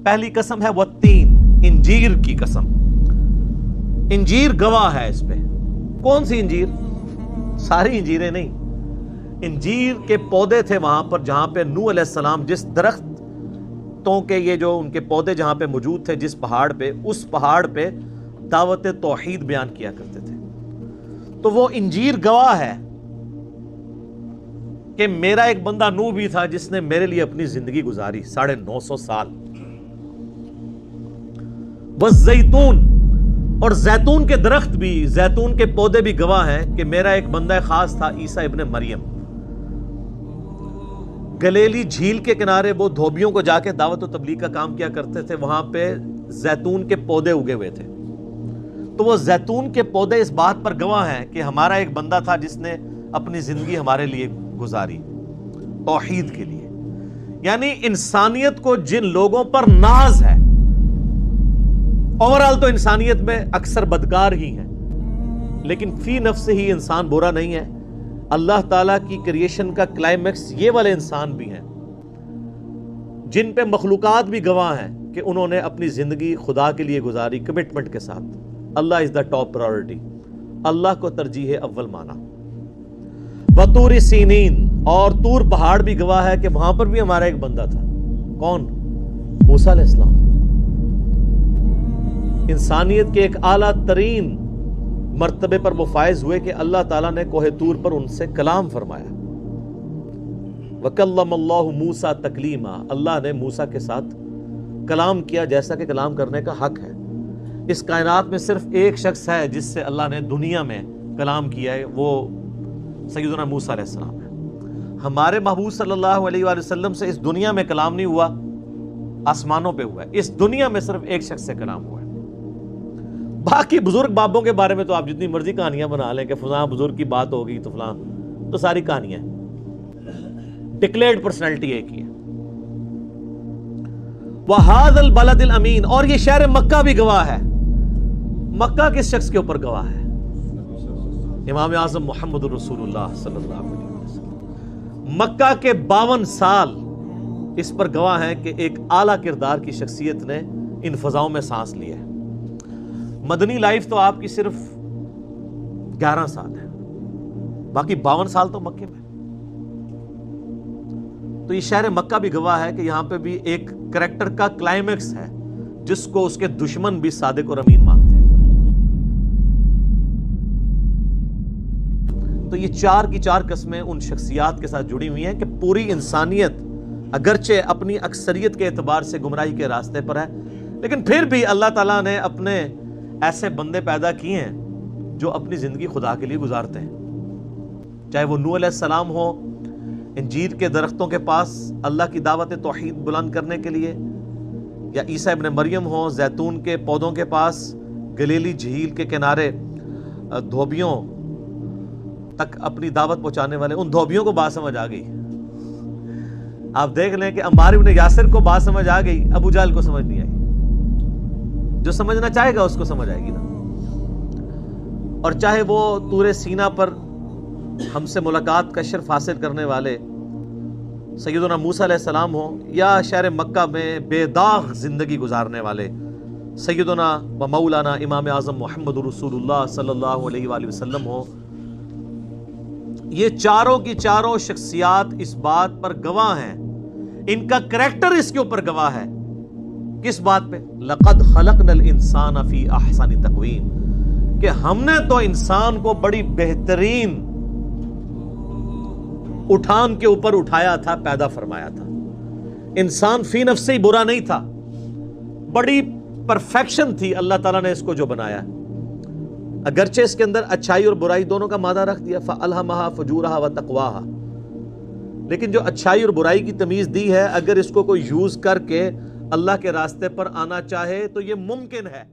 پہلی قسم ہے والتین، انجیر کی قسم۔ انجیر گواہ ہے اس پہ۔ کون سی انجیر؟ ساری انجیریں نہیں، انجیر کے پودے تھے وہاں پر جہاں پہ نوح علیہ السلام جس درختوں کے یہ جو ان کے پودے جہاں پہ موجود تھے جس پہاڑ پہ، اس پہاڑ پہ دعوت توحید بیان کیا کرتے تھے۔ تو وہ انجیر گواہ ہے کہ میرا ایک بندہ نوح بھی تھا جس نے میرے لیے اپنی زندگی گزاری 950 سال۔ والزیتون، اور زیتون کے درخت بھی، زیتون کے پودے بھی گواہ ہیں کہ میرا ایک بندہ خاص تھا عیسیٰ ابن مریم۔ گلیلی جھیل کے کنارے وہ دھوبیوں کو جا کے دعوت و تبلیغ کا کام کیا کرتے تھے، وہاں پہ زیتون کے پودے اگے ہوئے تھے۔ تو وہ زیتون کے پودے اس بات پر گواہ ہیں کہ ہمارا ایک بندہ تھا جس نے اپنی زندگی ہمارے لیے گزاری توحید کے لیے۔ یعنی انسانیت کو جن لوگوں پر ناز ہے، اوورال تو انسانیت میں اکثر بدکار ہی ہیں، لیکن فی نفس ہی انسان برا نہیں ہے۔ اللہ تعالیٰ کی کریشن کا کلائمیکس یہ والے انسان بھی ہیں جن پہ مخلوقات بھی گواہ ہیں کہ انہوں نے اپنی زندگی خدا کے لیے گزاری کمٹمنٹ کے ساتھ۔ اللہ از دا ٹاپ پرائورٹی، اللہ کو ترجیح اول مانا۔ وطور سینین، اور طور پہاڑ بھی گواہ ہے کہ وہاں پر بھی ہمارا ایک بندہ تھا۔ کون؟ موسیٰ علیہ السلام۔ انسانیت کے ایک اعلیٰ ترین مرتبے پر وہ فائز ہوئے کہ اللہ تعالیٰ نے کوہ طور پر ان سے کلام فرمایا۔ وَكَلَّمَ اللَّهُ مُوسَىٰ تَكْلِيمًا، اللہ نے موسیٰ کے ساتھ کلام کیا جیسا کہ کلام کرنے کا حق ہے۔ اس کائنات میں صرف ایک شخص ہے جس سے اللہ نے دنیا میں کلام کیا ہے، وہ سیدنا موسیٰ علیہ السلام ہے۔ ہمارے محبوب صلی اللہ علیہ وآلہ وسلم سے اس دنیا میں کلام نہیں ہوا، آسمانوں پہ ہوا ہے۔ اس دنیا میں صرف ایک شخص سے کلام ہوا ہے۔ باقی بزرگ بابوں کے بارے میں تو آپ جتنی مرضی کہانیاں بنا لیں کہ فلاں بزرگ کی بات ہوگی تو فلاں، تو ساری کہانیاں ہیں، ڈکلیئرڈ پرسنالٹی ایک ہی ہے۔ وَهَذَا الْبَلَدِ الْأَمِينَ، اور یہ شہر مکہ بھی گواہ ہے۔ مکہ کس شخص کے اوپر گواہ ہے؟ امام اعظم محمد رسول اللہ صلی اللہ علیہ وسلم۔ مکہ کے 52 سال اس پر گواہ ہیں کہ ایک اعلیٰ کردار کی شخصیت نے ان فضاؤں میں سانس لی ہے۔ مدنی لائف تو آپ کی صرف 11 سال ہے، باقی 52 سال تو مکے میں۔ تو یہ شہر مکہ بھی گواہ ہے کہ یہاں پہ بھی ایک کریکٹر کا کلائمیکس ہے جس کو اس کے دشمن بھی صادق اور امین مانتے ہیں۔ تو یہ 4 کی 4 قسمیں ان شخصیات کے ساتھ جڑی ہوئی ہیں کہ پوری انسانیت اگرچہ اپنی اکثریت کے اعتبار سے گمراہی کے راستے پر ہے، لیکن پھر بھی اللہ تعالیٰ نے اپنے ایسے بندے پیدا کیے ہیں جو اپنی زندگی خدا کے لیے گزارتے ہیں، چاہے وہ نوح علیہ السلام ہو انجیر کے درختوں کے پاس اللہ کی دعوت توحید بلند کرنے کے لیے، یا عیسیٰ ابن مریم ہو زیتون کے پودوں کے پاس گلیلی جھیل کے کنارے دھوبیوں تک اپنی دعوت پہنچانے والے۔ ان دھوبیوں کو بات سمجھ آ گئی۔ آپ دیکھ لیں کہ عمار ابن یاسر کو بات سمجھ آ گئی، ابو جہل کو سمجھ نہیں آئی۔ جو سمجھنا چاہے گا اس کو سمجھ آئے گی نا۔ اور چاہے وہ طور سینا پر ہم سے ملاقات کا شرف حاصل کرنے والے سیدنا موسیٰ علیہ السلام ہو، یا شہر مکہ میں بے داغ زندگی گزارنے والے سیدنا و مولانا امام اعظم محمد رسول اللہ صلی اللہ علیہ وآلہ وسلم ہو، یہ چاروں کی چاروں شخصیات اس بات پر گواہ ہیں، ان کا کریکٹر اس کے اوپر گواہ ہے۔ کس بات پہ؟ لَقَدْ خَلَقْنَا الْإِنسَانَ فِي أَحْسَنِ تَقْوِيمٍ، کہ ہم نے تو انسان کو بڑی بہترین اٹھان کے اوپر اٹھایا تھا، پیدا فرمایا تھا۔ انسان فی نفس سے ہی برا نہیں تھا، بڑی پرفیکشن تھی اللہ تعالیٰ نے اس کو جو بنایا، اگرچہ اس کے اندر اچھائی اور برائی دونوں کا مادہ رکھ دیا، فَأَلْهَمَهَا فُجُورَهَا وَتَقْوَاهَا، لیکن جو اچھائی اور برائی کی تمیز دی ہے، اگر اس کو کوئی یوز کر کے اللہ کے راستے پر آنا چاہے تو یہ ممکن ہے۔